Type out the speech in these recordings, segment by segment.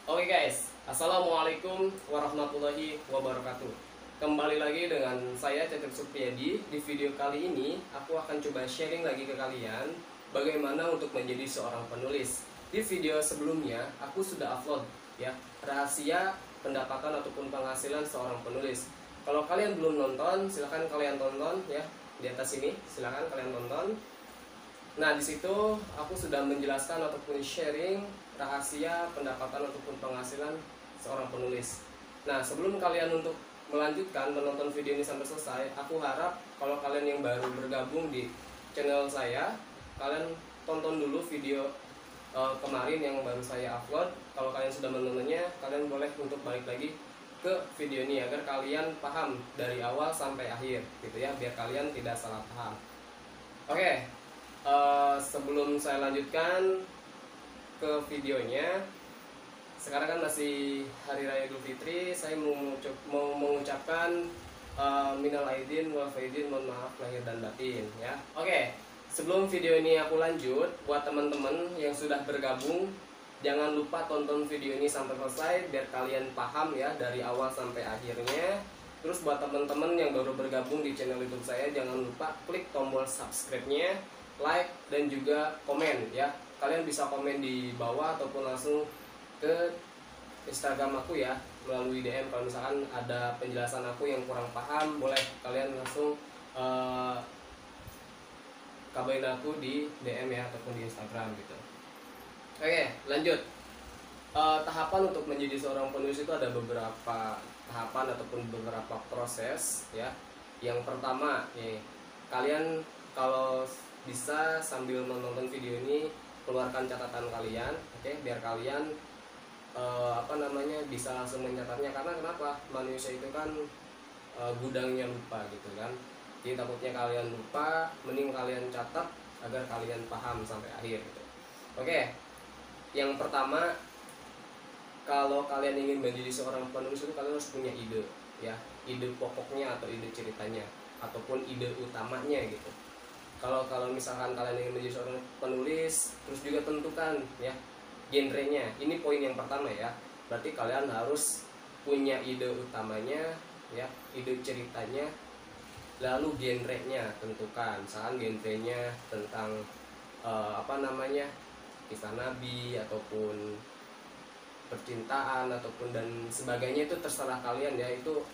Oke guys, Assalamualaikum warahmatullahi wabarakatuh. Kembali lagi dengan saya Cecep Supriyadi. Di video kali ini aku akan coba sharing lagi ke kalian bagaimana untuk menjadi seorang penulis. Di video sebelumnya aku sudah upload ya, rahasia pendapatan ataupun penghasilan seorang penulis. Kalau kalian belum nonton, silahkan kalian tonton ya, di atas ini silahkan kalian tonton. Nah, di situ aku sudah menjelaskan ataupun sharing rahasia pendapatan ataupun penghasilan seorang penulis. Nah, sebelum kalian untuk melanjutkan menonton video ini sampai selesai, aku harap kalau kalian yang baru bergabung di channel saya, kalian tonton dulu video kemarin yang baru saya upload. Kalau kalian sudah menontonnya, kalian boleh untuk balik lagi ke video ini agar kalian paham dari awal sampai akhir gitu ya, biar kalian tidak salah paham. Oke, sebelum saya lanjutkan ke videonya, sekarang kan masih Hari Raya Idul Fitri. Saya mau mengucapkan minal aidin wal faizin, mohon maaf lahir dan batin ya. Oke, sebelum video ini aku lanjut, buat teman-teman yang sudah bergabung, jangan lupa tonton video ini sampai selesai biar kalian paham ya dari awal sampai akhirnya. Terus buat teman-teman yang baru bergabung di channel YouTube saya, jangan lupa klik tombol subscribe-nya, like, dan juga komen ya. Kalian bisa komen di bawah ataupun langsung ke Instagram aku ya, melalui DM. Kalau misalkan ada penjelasan aku yang kurang paham, boleh kalian langsung kabarin aku di DM ya, ataupun di Instagram gitu. Oke, lanjut. Tahapan untuk menjadi seorang penulis itu ada beberapa tahapan ataupun beberapa proses ya. Yang pertama nih, kalian kalau bisa sambil menonton video ini keluarkan catatan kalian, oke, biar kalian bisa langsung mencatatnya. Karena kenapa? Manusia itu kan gudangnya lupa gitu kan. Jadi takutnya kalian lupa, mending kalian catat agar kalian paham sampai akhir gitu. Oke, yang pertama, kalau kalian ingin menjadi seorang penulis itu kalian harus punya ide ya, ide pokoknya atau ide ceritanya ataupun ide utamanya gitu. Kalau misalkan kalian ingin menjadi seorang penulis, terus juga tentukan ya genrenya. Ini poin yang pertama ya. Berarti kalian harus punya ide utamanya ya, ide ceritanya, lalu genrenya tentukan. Misalkan genrenya tentang kisah nabi ataupun percintaan ataupun dan sebagainya, itu terserah kalian ya. Itu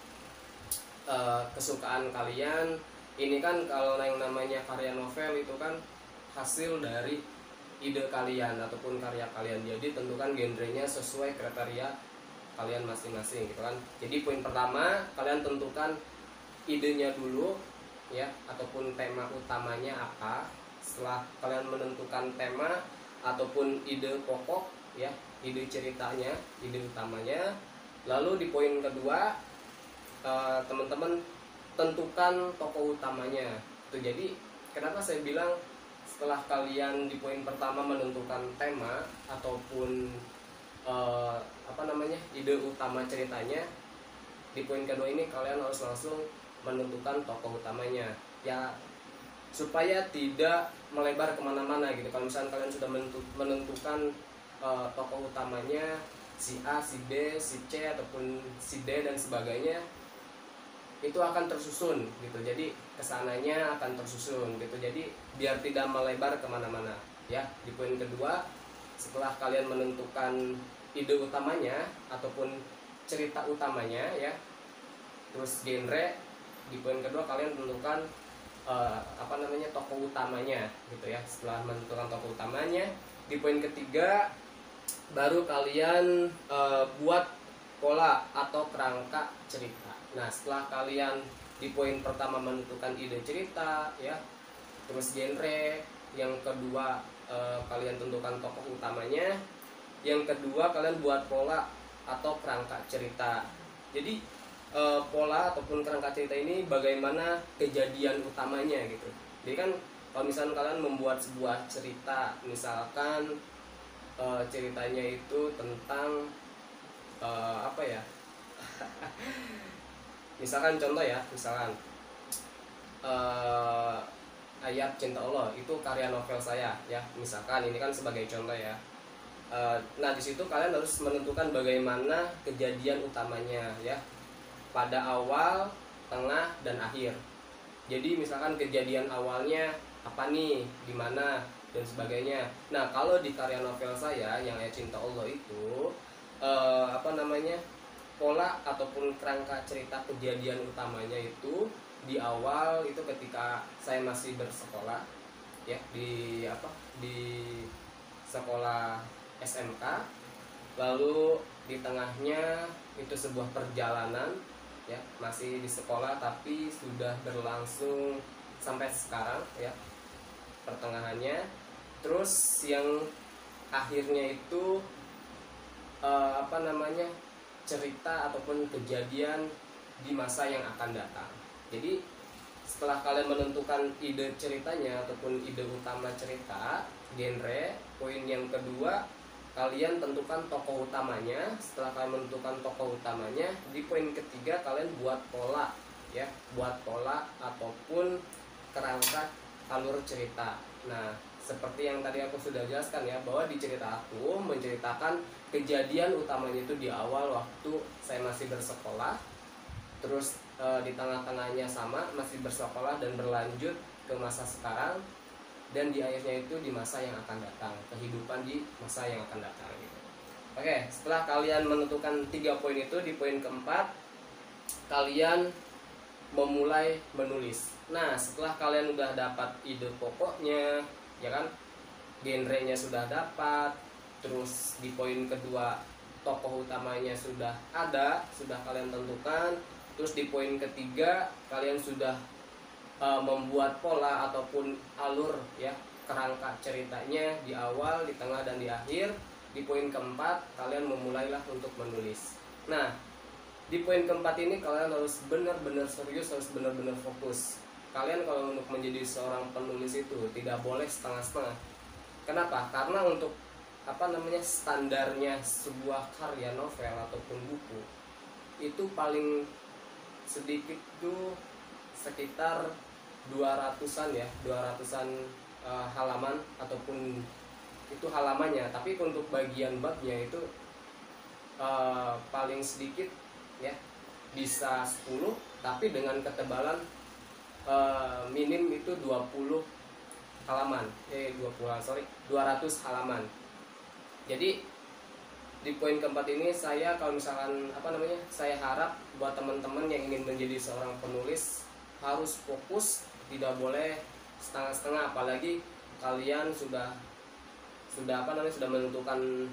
kesukaan kalian. Ini kan kalau yang namanya karya novel itu kan hasil dari ide kalian ataupun karya kalian. Jadi tentukan genrenya sesuai kriteria kalian masing-masing gitu kan. Jadi poin pertama, kalian tentukan idenya dulu ya, ataupun tema utamanya apa. Setelah kalian menentukan tema ataupun ide pokok ya, ide ceritanya, ide utamanya, lalu di poin kedua teman-teman tentukan tokoh utamanya. Itu jadi kenapa saya bilang setelah kalian di poin pertama menentukan tema ataupun ide utama ceritanya, di poin kedua ini kalian harus langsung menentukan tokoh utamanya ya, supaya tidak melebar kemana-mana gitu. Kalau misalnya kalian sudah menentukan tokoh utamanya si A, si B, si C ataupun si D dan sebagainya, itu akan tersusun gitu. Jadi kesananya akan tersusun gitu. Jadi biar tidak melebar kemana-mana ya. Di poin kedua, setelah kalian menentukan ide utamanya ataupun cerita utamanya ya, terus genre, di poin kedua kalian tentukan tokoh utamanya gitu ya. Setelah menentukan tokoh utamanya, di poin ketiga baru kalian buat pola atau kerangka cerita. Nah, setelah kalian di poin pertama menentukan ide cerita ya, terus genre, yang kedua kalian tentukan tokoh utamanya, yang kedua kalian buat pola atau kerangka cerita. Jadi pola ataupun kerangka cerita ini bagaimana kejadian utamanya gitu. Jadi kan kalau misalnya kalian membuat sebuah cerita, misalkan ceritanya itu tentang misalkan contoh ya, misalkan ayat cinta Allah itu karya novel saya ya, misalkan ini kan sebagai contoh ya. Nah, di situ kalian harus menentukan bagaimana kejadian utamanya ya, pada awal, tengah, dan akhir. Jadi misalkan kejadian awalnya apa nih, di mana, dan sebagainya. Nah, kalau di karya novel saya yang Ayat Cinta Allah itu pola ataupun kerangka cerita kejadian utamanya itu di awal itu ketika saya masih bersekolah ya, di sekolah SMK. Lalu di tengahnya itu sebuah perjalanan ya, masih di sekolah tapi sudah berlangsung sampai sekarang ya, pertengahannya. Terus yang akhirnya itu cerita ataupun kejadian di masa yang akan datang. Jadi setelah kalian menentukan ide ceritanya ataupun ide utama cerita, genre, poin yang kedua kalian tentukan tokoh utamanya. Setelah kalian menentukan tokoh utamanya, di poin ketiga kalian buat pola ya, buat pola ataupun kerangka alur cerita. Nah, seperti yang tadi aku sudah jelaskan ya, bahwa di cerita aku menceritakan kejadian utamanya itu di awal waktu saya masih bersekolah, terus di tengah-tengahnya sama masih bersekolah dan berlanjut ke masa sekarang, dan di akhirnya itu di masa yang akan datang, kehidupan di masa yang akan datang gitu. Oke, setelah kalian menentukan 3 poin itu, di poin keempat kalian memulai menulis. Nah, setelah kalian udah dapat ide pokoknya ya kan, genrenya sudah dapat, terus di poin kedua tokoh utamanya sudah ada, sudah kalian tentukan, terus di poin ketiga kalian sudah membuat pola ataupun alur ya, kerangka ceritanya di awal, di tengah, dan di akhir. Di poin keempat kalian memulailah untuk menulis. Nah, di poin keempat ini kalian harus benar-benar serius, harus benar-benar fokus. Kalian kalau untuk menjadi seorang penulis itu tidak boleh setengah-setengah. Kenapa? Karena untuk standarnya sebuah karya novel ataupun buku itu paling sedikit tuh sekitar 200-an ya, 200-an halaman ataupun itu halamannya. Tapi untuk bagian babnya itu paling sedikit ya, bisa 10, tapi dengan ketebalan minim itu 20 halaman. 200 halaman. Jadi di poin keempat ini saya kalau misalkan saya harap buat teman-teman yang ingin menjadi seorang penulis harus fokus, tidak boleh setengah-setengah, apalagi kalian sudah menentukan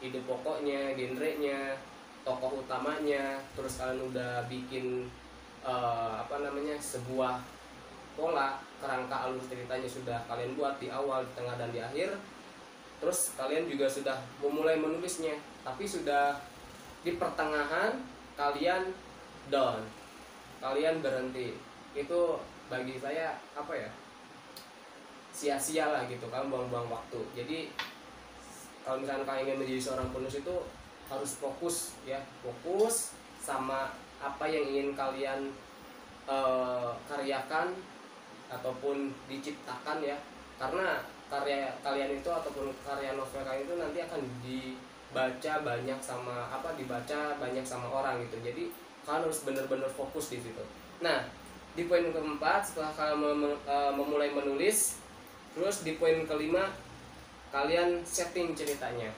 ide pokoknya, genrenya, tokoh utamanya, terus kalian udah bikin sebuah pola, kerangka alur ceritanya sudah kalian buat di awal, di tengah, dan di akhir. Terus kalian juga sudah memulai menulisnya, tapi sudah di pertengahan kalian down, kalian berhenti. Itu bagi saya sia-sia lah gitu kan, buang-buang waktu. Jadi kalau misalnya kalian ingin menjadi seorang penulis itu harus fokus ya, fokus sama apa yang ingin kalian karyakan ataupun diciptakan ya. Karena karya kalian itu ataupun karya novel kalian itu nanti akan dibaca banyak sama orang gitu. Jadi kalian harus benar-benar fokus di situ. Nah, di poin keempat setelah kalian memulai menulis, terus di poin kelima kalian setting ceritanya.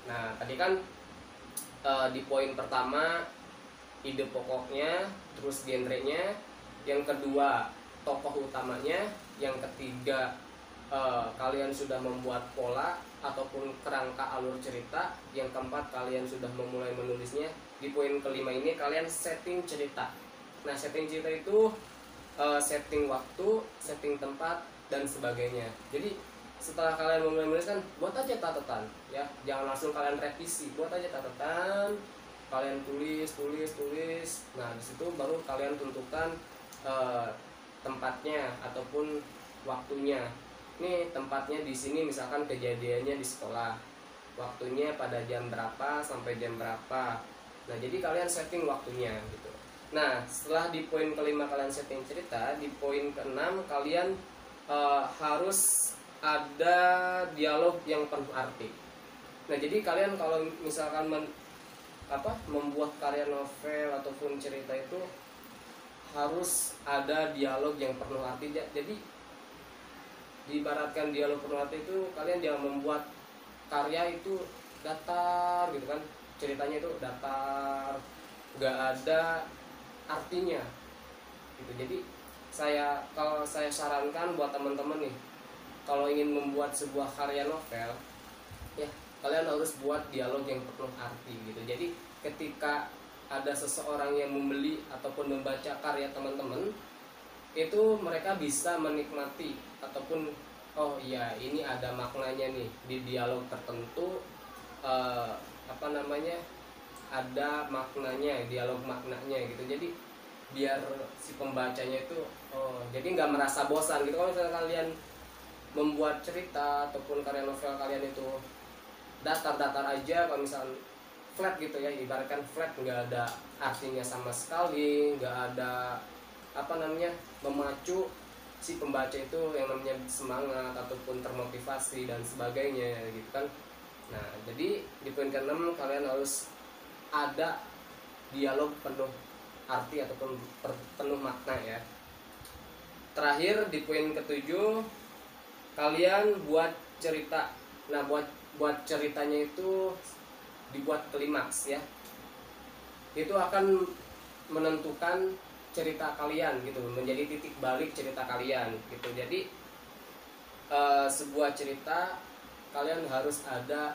Nah, tadi kan di poin pertama ide pokoknya, terus genrenya, yang kedua tokoh utamanya, yang ketiga kalian sudah membuat pola ataupun kerangka alur cerita, yang keempat kalian sudah memulai menulisnya. Di poin kelima ini kalian setting cerita. Nah, setting cerita itu setting waktu, setting tempat, dan sebagainya. Jadi setelah kalian memulai menulis kan, buat aja catatan ya, jangan langsung kalian revisi, buat aja catatan, kalian tulis. Nah, disitu baru kalian tentukan tempatnya ataupun waktunya. Ini tempatnya di sini misalkan kejadiannya di sekolah, waktunya pada jam berapa sampai jam berapa. Nah, jadi kalian setting waktunya gitu. Nah, setelah di poin kelima kalian setting cerita, di poin keenam kalian harus ada dialog yang penuh arti. Nah, jadi kalian kalau misalkan membuat karya novel ataupun cerita itu harus ada dialog yang penuh arti. Jadi diibaratkan dialog penuh arti itu, kalian jangan membuat karya itu datar gitu kan, ceritanya itu datar, nggak ada artinya gitu. Jadi kalau saya sarankan buat teman-teman nih, kalau ingin membuat sebuah karya novel ya, kalian harus buat dialog yang penuh arti gitu. Jadi ketika ada seseorang yang membeli ataupun membaca karya teman-teman, itu mereka bisa menikmati ataupun oh iya ini ada maknanya nih di dialog tertentu, ada maknanya, dialog maknanya gitu. Jadi biar si pembacanya itu jadi nggak merasa bosan gitu. Kalau misalnya kalian membuat cerita ataupun karya novel kalian itu datar-datar aja, kalau misalnya flat gitu ya, ibaratkan flat, nggak ada artinya sama sekali, nggak ada memacu si pembaca itu yang namanya semangat ataupun termotivasi dan sebagainya gitu kan. Nah, jadi di poin ke-6 kalian harus ada dialog penuh arti ataupun penuh makna ya. Terakhir di poin ke-7, kalian buat cerita. Nah, buat ceritanya itu dibuat klimaks ya. Itu akan menentukan cerita kalian gitu, menjadi titik balik cerita kalian gitu. Jadi sebuah cerita kalian harus ada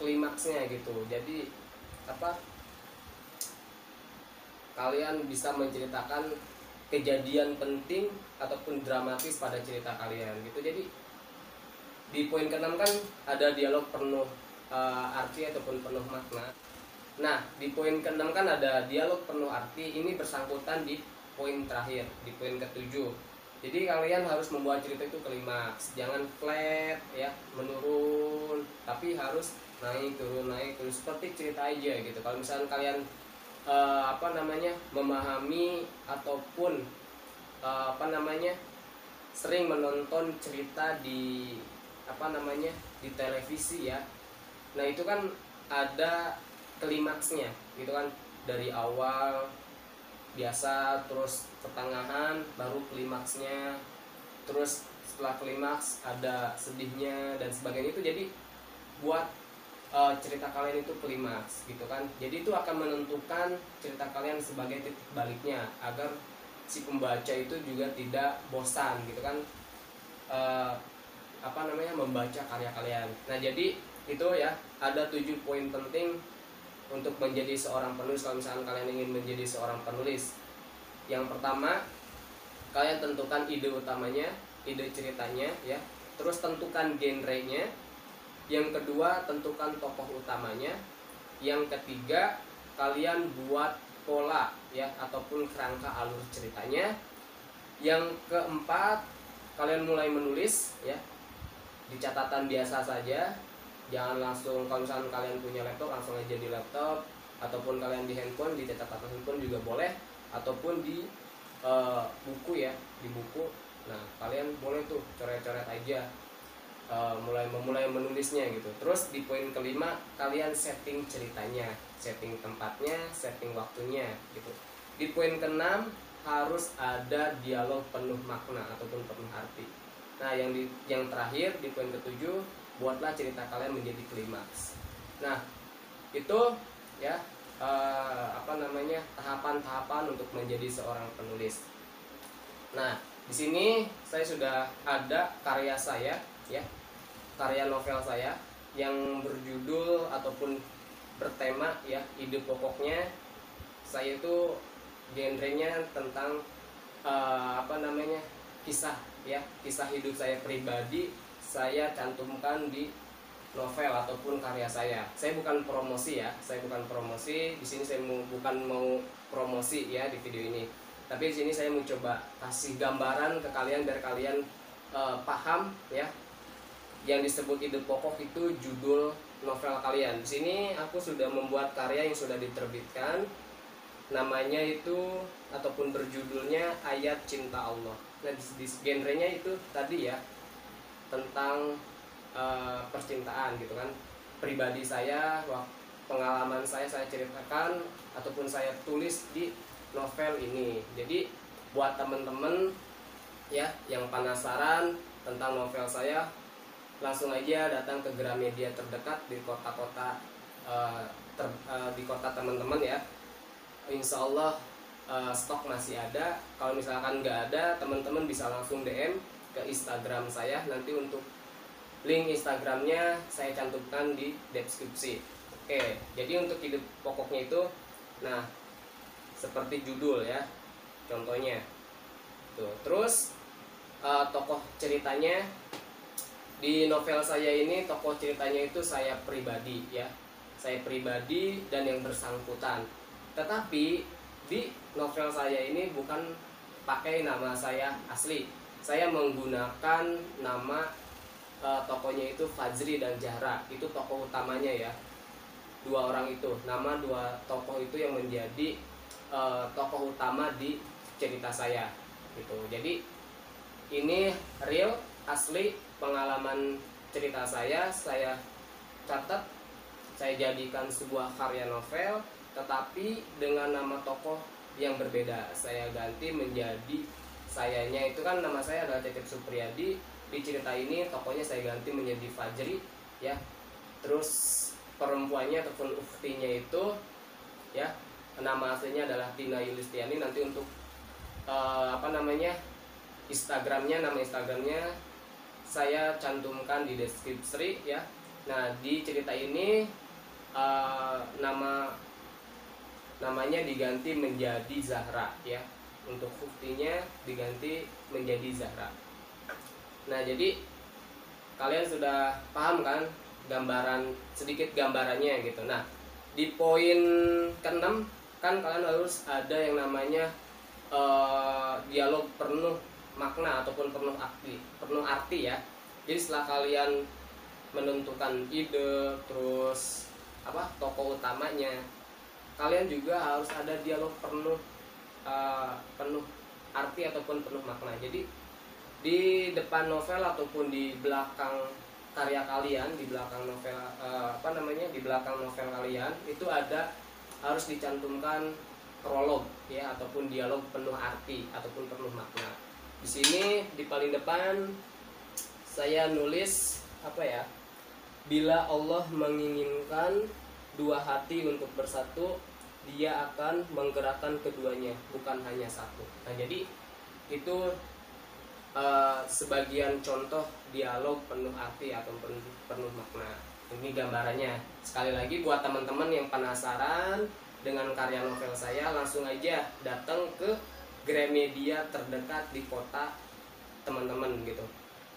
klimaksnya gitu. Jadi kalian bisa menceritakan kejadian penting ataupun dramatis pada cerita kalian gitu. Jadi di poin ke-6 kan ada dialog penuh arti ataupun penuh makna. Nah, di poin ke-6 kan ada dialog penuh arti, ini bersangkutan di poin terakhir, di poin ke-7. Jadi kalian harus membuat cerita itu klimaks, jangan flat ya, menurun, tapi harus naik turun seperti cerita aja gitu. Kalau misalnya kalian memahami ataupun sering menonton cerita di di televisi ya. Nah, itu kan ada klimaksnya gitu kan, dari awal biasa, terus pertengahan, baru klimaksnya, terus setelah klimaks ada sedihnya dan sebagainya. Itu jadi buat cerita kalian itu klimaks gitu kan. Jadi itu akan menentukan cerita kalian sebagai titik baliknya, agar si pembaca itu juga tidak bosan gitu kan, membaca karya kalian. Nah, jadi itu ya, ada 7 poin penting untuk menjadi seorang penulis kalau misalkan kalian ingin menjadi seorang penulis. Yang pertama, kalian tentukan ide utamanya, ide ceritanya ya. Terus tentukan genrenya. Yang kedua, tentukan tokoh utamanya. Yang ketiga, kalian buat pola ya ataupun kerangka alur ceritanya. Yang keempat, kalian mulai menulis ya di catatan biasa saja. Jangan langsung, kalau misalkan kalian punya laptop langsung aja di laptop, ataupun kalian di handphone, di catatan handphone juga boleh, ataupun di buku ya, di buku. Nah, kalian boleh tuh coret-coret aja, mulai menulisnya gitu. Terus di poin kelima, kalian setting ceritanya, setting tempatnya, setting waktunya gitu. Di poin keenam, harus ada dialog penuh makna ataupun penuh arti. Nah, yang terakhir di poin ketujuh, buatlah cerita kalian menjadi klimaks. Nah, itu ya tahapan-tahapan untuk menjadi seorang penulis. Nah, di sini saya sudah ada karya saya ya, karya novel saya yang berjudul ataupun bertema ya, ide pokoknya saya itu genrenya tentang kisah ya, kisah hidup saya pribadi. Saya cantumkan di novel ataupun karya saya. Saya bukan promosi ya, saya bukan promosi di sini. Saya bukan mau promosi ya di video ini. Tapi di sini saya mau coba kasih gambaran ke kalian biar kalian paham ya. Yang disebut ide pokok itu judul novel kalian. Di sini aku sudah membuat karya yang sudah diterbitkan. Namanya itu ataupun berjudulnya Ayat Cinta Allah. Nah, di genrenya itu tadi ya, tentang percintaan gitu kan. pribadi saya, pengalaman saya ceritakan ataupun saya tulis di novel ini. Jadi buat teman-teman ya yang penasaran tentang novel saya, langsung aja datang ke Gramedia terdekat di kota-kota di kota teman-teman ya. Insya Allah stok masih ada. Kalau misalkan nggak ada, teman-teman bisa langsung DM ke Instagram saya. Nanti untuk link Instagramnya saya cantumkan di deskripsi. Oke, jadi untuk ide pokoknya itu, nah seperti judul ya, contohnya tuh. Terus tokoh ceritanya di novel saya ini, tokoh ceritanya itu saya pribadi ya, saya pribadi dan yang bersangkutan. Tetapi di novel saya ini bukan pakai nama saya asli, saya menggunakan nama tokohnya itu Fajri dan Zahra, itu tokoh utamanya ya. Dua orang itu, nama dua tokoh itu yang menjadi tokoh utama di cerita saya gitu. Jadi ini real, asli, pengalaman cerita saya catat, saya jadikan sebuah karya novel, tetapi dengan nama tokoh yang berbeda. Saya ganti menjadi sayanya, itu kan nama saya adalah Cecep Supriyadi. Di cerita ini tokohnya saya ganti menjadi Fajri ya. Terus perempuannya ataupun ukhtinya itu ya, nama aslinya adalah Tina Yulistiani. Nanti untuk Instagramnya, nama Instagramnya saya cantumkan di deskripsi ya. Nah di cerita ini namanya diganti menjadi Zahra ya. Untuk buktinya diganti menjadi Zahra. Nah jadi kalian sudah paham kan sedikit gambarannya gitu. Nah di poin ke-6 kan kalian harus ada yang namanya dialog penuh makna ataupun penuh arti ya. Jadi setelah kalian menentukan ide, terus tokoh utamanya, kalian juga harus ada dialog penuh arti ataupun penuh makna. Jadi di depan novel ataupun di belakang karya kalian, di belakang novel di belakang novel kalian itu harus dicantumkan prolog ya, ataupun dialog penuh arti ataupun penuh makna. Di sini di paling depan saya nulis bila Allah menginginkan dua hati untuk bersatu, Dia akan menggerakkan keduanya, bukan hanya satu. Nah jadi itu sebagian contoh dialog penuh arti atau penuh makna. Ini gambarannya. Sekali lagi buat teman-teman yang penasaran dengan karya novel saya, langsung aja datang ke Gramedia terdekat di kota teman-teman gitu.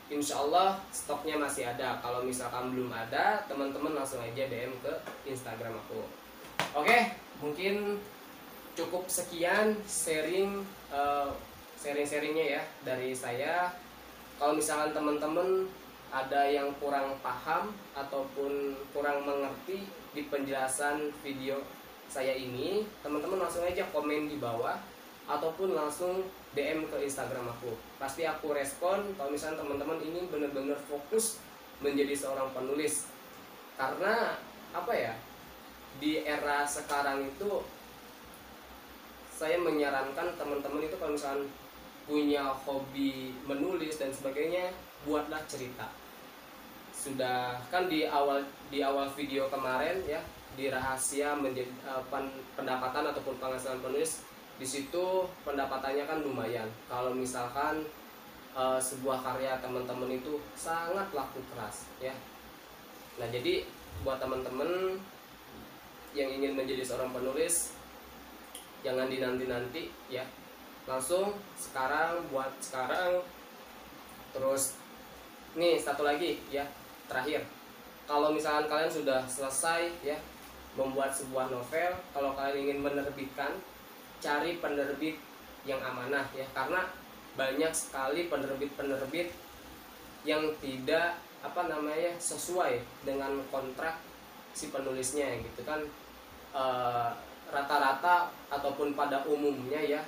Insya Allah stoknya masih ada. Kalau misalkan belum ada, teman-teman langsung aja DM ke Instagram aku. Oke, mungkin cukup sekian sharing-sharingnya ya dari saya. Kalau misalkan teman-teman ada yang kurang paham ataupun kurang mengerti di penjelasan video saya ini, teman-teman langsung aja komen di bawah ataupun langsung DM ke Instagram aku. Pasti aku respon kalau misalnya teman-teman ini benar-benar fokus menjadi seorang penulis. Karena di era sekarang itu saya menyarankan teman-teman itu kalau misalnya punya hobi menulis dan sebagainya, buatlah cerita. Sudah kan di awal video kemarin ya, di rahasia menjadi pendapatan ataupun penghasilan penulis, di situ pendapatannya kan lumayan. Kalau misalkan sebuah karya teman-teman itu sangat laku keras ya. Nah jadi buat teman-teman yang ingin menjadi seorang penulis, jangan dinanti-nanti ya, langsung sekarang, buat sekarang. Terus nih satu lagi ya, terakhir, kalau misalkan kalian sudah selesai ya membuat sebuah novel, kalau kalian ingin menerbitkan, cari penerbit yang amanah ya, karena banyak sekali penerbit yang tidak sesuai dengan kontrak si penulisnya gitu kan. Rata-rata ataupun pada umumnya ya,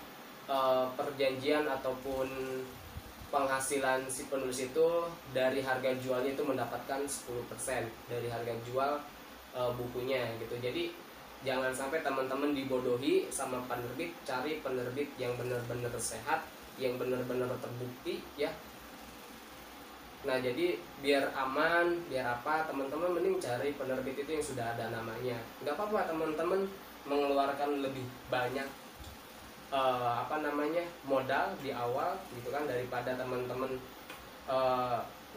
perjanjian ataupun penghasilan si penulis itu dari harga jualnya itu mendapatkan 10% dari harga jual bukunya gitu. Jadi jangan sampai teman-teman dibodohi sama penerbit, cari penerbit yang benar-benar sehat, yang benar-benar terbukti ya. Nah jadi biar aman, biar apa, teman-teman mending cari penerbit itu yang sudah ada namanya. Nggak apa-apa teman-teman mengeluarkan lebih banyak modal di awal gitu kan, daripada teman-teman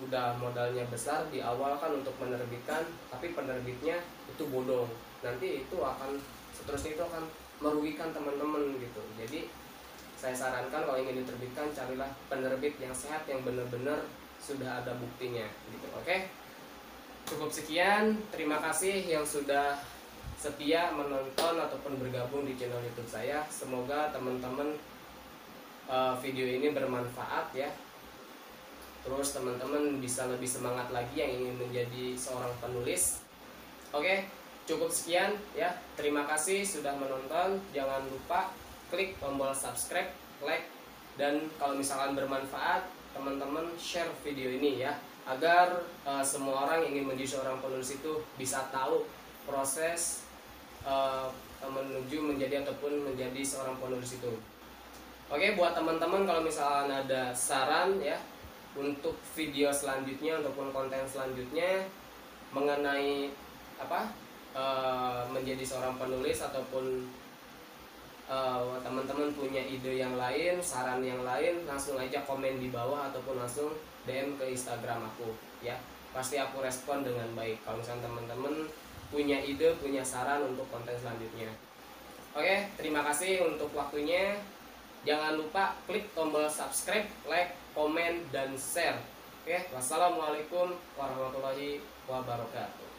udah modalnya besar di awal kan untuk menerbitkan, tapi penerbitnya itu bodong, nanti itu akan seterusnya itu akan merugikan teman-teman gitu. Jadi saya sarankan kalau ingin diterbitkan, carilah penerbit yang sehat, yang benar-benar sudah ada buktinya gitu. Oke, cukup sekian, terima kasih yang sudah setia menonton ataupun bergabung di channel YouTube saya. Semoga teman-teman video ini bermanfaat ya. Terus teman-teman bisa lebih semangat lagi yang ingin menjadi seorang penulis. Oke, cukup sekian ya. Terima kasih sudah menonton. Jangan lupa klik tombol subscribe, like, dan kalau misalkan bermanfaat, teman-teman share video ini ya, agar semua orang yang ingin menjadi seorang penulis itu bisa tahu proses menuju menjadi ataupun menjadi seorang penulis itu. Oke, buat teman-teman kalau misalkan ada saran ya untuk video selanjutnya ataupun konten selanjutnya mengenai menjadi seorang penulis, ataupun teman-teman punya ide yang lain, saran yang lain, langsung aja komen di bawah ataupun langsung DM ke Instagram aku ya. Pasti aku respon dengan baik kalau misalnya teman-teman punya ide, punya saran untuk konten selanjutnya. Oke, terima kasih untuk waktunya. Jangan lupa klik tombol subscribe, like, komen, dan share. Oke, wassalamualaikum warahmatullahi wabarakatuh.